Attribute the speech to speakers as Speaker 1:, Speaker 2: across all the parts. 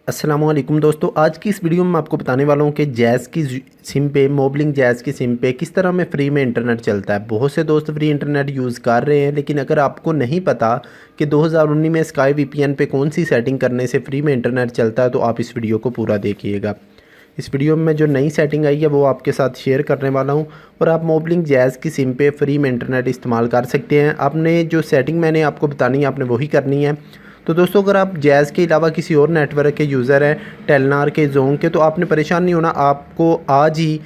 Speaker 1: अस्सलाम वालेकुम दोस्तों, आज की इस वीडियो में मैं आपको बताने वाला हूँ कि जैज़ की सिम पे, मोबलिंक जैज़ की सिम पे किस तरह में फ्री में इंटरनेट चलता है। बहुत से दोस्त फ्री इंटरनेट यूज़ कर रहे हैं, लेकिन अगर आपको नहीं पता कि 2019 में स्काई वीपीएन पे कौन सी सेटिंग करने से फ्री में इंटरनेट चलता है, तो आप इस वीडियो को पूरा देखिएगा। इस वीडियो में जो नई सेटिंग आई है वो आपके साथ शेयर करने वाला हूँ और आप मोबलिंक जैज़ की सिम पे फ्री में इंटरनेट इस्तेमाल कर सकते हैं। आपने जो सेटिंग मैंने आपको बतानी है, आपने वही करनी है। तो दोस्तों, अगर आप जैज़ के अलावा किसी और नेटवर्क के यूज़र हैं, टेलनार के, ज़ोंग के, तो आपने परेशान नहीं होना। आपको आज ही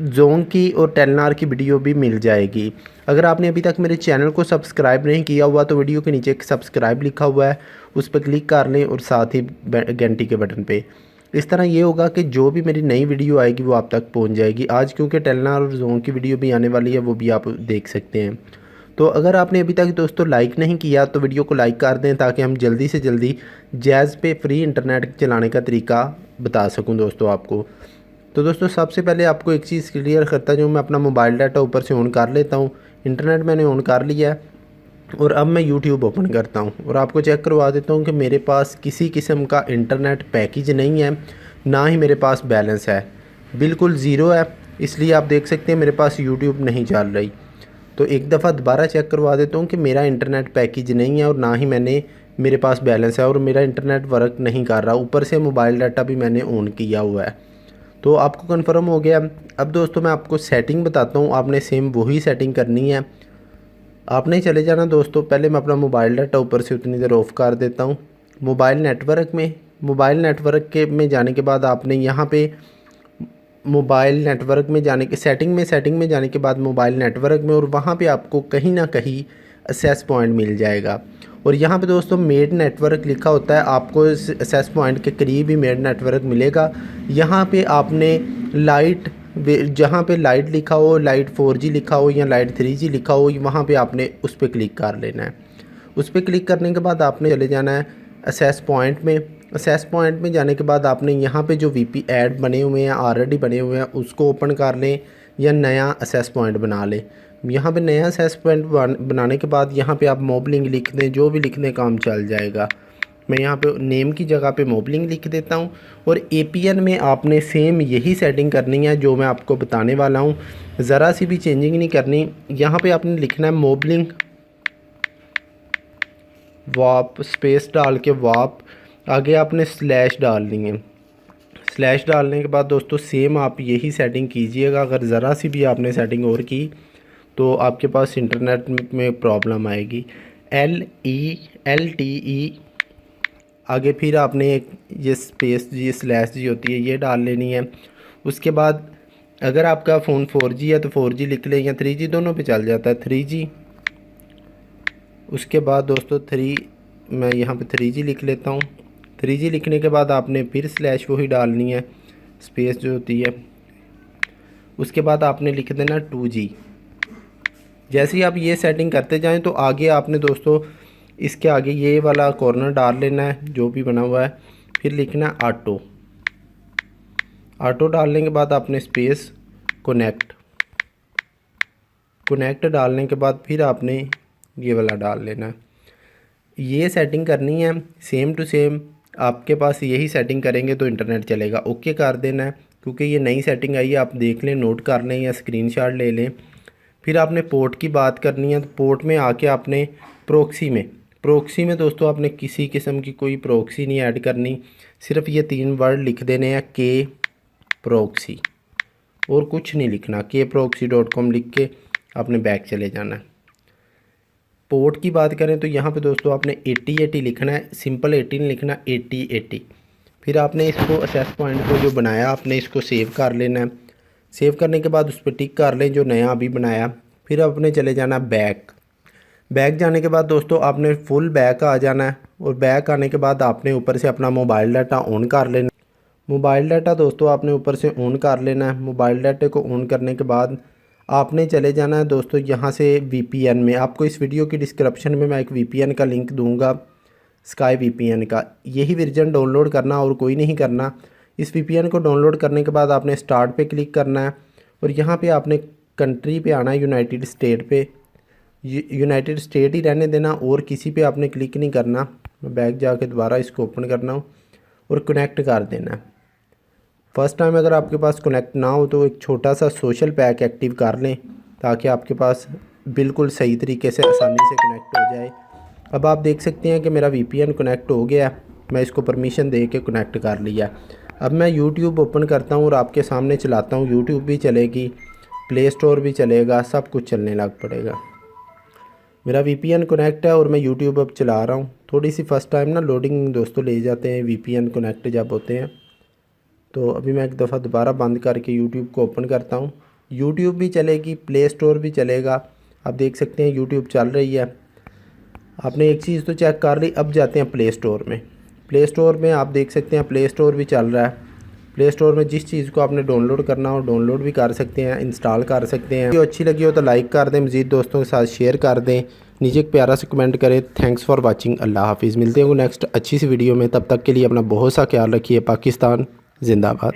Speaker 1: ज़ोंग की और टेलनार की वीडियो भी मिल जाएगी। अगर आपने अभी तक मेरे चैनल को सब्सक्राइब नहीं किया हुआ तो वीडियो के नीचे एक सब्सक्राइब लिखा हुआ है, उस पर क्लिक कर लें और साथ ही घंटी के बटन पे। इस तरह ये होगा कि जो भी मेरी नई वीडियो आएगी वो आप तक पहुंच जाएगी। आज क्योंकि टेलनार और ज़ोंग की वीडियो भी आने वाली है, वो भी आप देख सकते हैं। तो अगर आपने अभी तक दोस्तों लाइक नहीं किया तो वीडियो को लाइक कर दें, ताकि हम जल्दी से जल्दी जैज़ पे फ्री इंटरनेट चलाने का तरीका बता सकूं दोस्तों आपको। तो दोस्तों, सबसे पहले आपको एक चीज़ क्लियर करता हूँ, मैं अपना मोबाइल डाटा ऊपर से ऑन कर लेता हूँ। इंटरनेट मैंने ऑन कर लिया है और अब मैं यूट्यूब ओपन करता हूँ और आपको चेक करवा देता हूँ कि मेरे पास किसी किस्म का इंटरनेट पैकेज नहीं है, ना ही मेरे पास बैलेंस है, बिल्कुल ज़ीरो है। इसलिए आप देख सकते हैं मेरे पास यूट्यूब नहीं चल रही। तो एक दफ़ा दोबारा चेक करवा देता हूँ कि मेरा इंटरनेट पैकेज नहीं है और ना ही मेरे पास बैलेंस है और मेरा इंटरनेट वर्क नहीं कर रहा। ऊपर से मोबाइल डाटा भी मैंने ऑन किया हुआ है। तो आपको कंफर्म हो गया। अब दोस्तों, मैं आपको सेटिंग बताता हूँ, आपने सेम वही सेटिंग करनी है। आपने चले जाना दोस्तों, पहले मैं अपना मोबाइल डाटा ऊपर से उतनी देर ऑफ़ कर देता हूँ। मोबाइल नेटवर्क के में जाने के बाद आपने यहाँ पे मोबाइल नेटवर्क में जाने के सेटिंग में जाने के बाद मोबाइल नेटवर्क में, और वहाँ पे आपको कहीं ना कहीं एक्सेस पॉइंट मिल जाएगा। और यहाँ पे दोस्तों मेड नेटवर्क लिखा होता है, आपको इस एक्सेस पॉइंट के करीब ही मेड नेटवर्क मिलेगा। यहाँ पे आपने लाइट, जहाँ पे लाइट लिखा हो, लाइट 4G लिखा हो या लाइट 3G लिखा हो, वहाँ पे आपने उस पर क्लिक कर लेना है। उस पर क्लिक करने के बाद आपने चले जाना है असेस पॉइंट में। असेस पॉइंट में जाने के बाद आपने यहाँ पे जो वीपी ऐड बने हुए हैं, ऑलरेडी बने हुए हैं, उसको ओपन कर लें या नया असेस पॉइंट बना लें। यहाँ पे नया असेस पॉइंट बनाने के बाद यहाँ पे आप मोबलिंग लिख दें, जो भी लिखने काम चल जाएगा। मैं यहाँ पे नेम की जगह पे मोबलिंग लिख देता हूँ। और एपीएन में आपने सेम यही सेटिंग करनी है जो मैं आपको बताने वाला हूँ, ज़रा सी भी चेंजिंग नहीं करनी। यहाँ पे आपने लिखना है मोबलिंग वाप, स्पेस डाल के वाप, आगे आपने स्लैश डालनी है। स्लैश डालने के बाद दोस्तों सेम आप यही सेटिंग कीजिएगा। अगर ज़रा सी भी आपने सेटिंग और की तो आपके पास इंटरनेट में प्रॉब्लम आएगी। LELTE, आगे फिर आपने एक ये स्पेस जी स्लैश जी होती है, ये डाल लेनी है। उसके बाद अगर आपका फ़ोन 4G है तो 4G लिख लें, या 3G, दोनों पे चल जाता है 3G। उसके बाद दोस्तों मैं यहाँ पे 3G लिख लेता हूँ। 3G लिखने के बाद आपने फिर स्लैश वही डालनी है, स्पेस जो होती है। उसके बाद आपने लिख देना 2G। जैसे ही आप ये सेटिंग करते जाएं तो आगे आपने दोस्तों इसके आगे ये वाला कॉर्नर डाल लेना है जो भी बना हुआ है, फिर लिखना है ऑटो। ऑटो डालने के बाद आपने स्पेस कनेक्ट डालने के बाद फिर आपने ये वाला डाल लेना है। ये सेटिंग करनी है सेम टू सेम। आपके पास यही सेटिंग करेंगे तो इंटरनेट चलेगा। ओके कर देना है, क्योंकि ये नई सेटिंग आई है, आप देख लें, नोट कर लें या स्क्रीनशॉट ले लें। फिर आपने पोर्ट की बात करनी है, तो पोर्ट में आके आपने प्रोक्सी में दोस्तों आपने किसी किस्म की कोई प्रोक्सी नहीं ऐड करनी, सिर्फ ये 3 वर्ड लिख देने हैं, के प्रोक्सी, और कुछ नहीं लिखना। kproxy.com लिख के आपने बैक चले जाना है। पोर्ट की बात करें तो यहाँ पे दोस्तों आपने 8080 लिखना है, सिंपल 80 नहीं लिखना, 8080। फिर आपने इसको असेस पॉइंट को जो बनाया आपने इसको सेव कर लेना है। सेव करने के बाद उस पर टिक कर लें जो नया अभी बनाया। फिर आपने चले जाना बैक जाने के बाद दोस्तों आपने फुल बैक आ जाना है, और बैक आने के बाद आपने ऊपर से अपना मोबाइल डाटा ऑन कर लेना। मोबाइल डाटा दोस्तों आपने ऊपर से ऑन कर लेना है। मोबाइल डाटे को ऑन करने के बाद आपने चले जाना है दोस्तों यहाँ से वीपीएन में। आपको इस वीडियो की डिस्क्रिप्शन में मैं एक वीपीएन का लिंक दूंगा, स्काई वीपीएन का। यही वर्जन डाउनलोड करना और कोई नहीं करना। इस वीपीएन को डाउनलोड करने के बाद आपने स्टार्ट पे क्लिक करना है और यहाँ पे आपने कंट्री पे आना है, यूनाइटेड स्टेट पे। यूनाइटेड स्टेट ही रहने देना और किसी पे आपने क्लिक नहीं करना। मैं बैक जाके दोबारा इसको ओपन करना हूँ और कनेक्ट कर देना है। फ़र्स्ट टाइम अगर आपके पास कनेक्ट ना हो तो एक छोटा सा सोशल पैक एक्टिव कर लें ताकि आपके पास बिल्कुल सही तरीके से आसानी से कनेक्ट हो जाए। अब आप देख सकते हैं कि मेरा VPN कनेक्ट हो गया, मैं इसको परमिशन दे के कनेक्ट कर लिया। अब मैं YouTube ओपन करता हूँ और आपके सामने चलाता हूँ। YouTube भी चलेगी, प्ले स्टोर भी चलेगा, सब कुछ चलने लग पड़ेगा। मेरा VPN कनेक्ट है और मैं YouTube अब चला रहा हूँ। थोड़ी सी फ़र्स्ट टाइम ना लोडिंग दोस्तों ले जाते हैं VPN कनेक्ट जब होते हैं। तो अभी मैं एक दफ़ा दोबारा बंद करके YouTube को ओपन करता हूँ। YouTube भी चलेगी, प्ले स्टोर भी चलेगा। आप देख सकते हैं YouTube चल रही है। आपने एक चीज़ तो चेक कर ली। अब जाते हैं प्ले स्टोर में। प्ले स्टोर में आप देख सकते हैं प्ले स्टोर भी चल रहा है। प्ले स्टोर में जिस चीज़ को आपने डाउनलोड करना हो डाउनलोड भी कर सकते हैं, इंस्टॉल कर सकते हैं। वीडियो अच्छी लगी हो तो लाइक कर दें, मज़ीद दोस्तों के साथ शेयर कर दें, नीचे एक प्यारा सा कमेंट करें। Thanks for watching. अल्लाह हाफिज़। मिलते हैं नेक्स्ट अच्छी सी वीडियो में। तब तक के लिए अपना बहुत सा ख्याल रखिए। पाकिस्तान जिंदाबाद।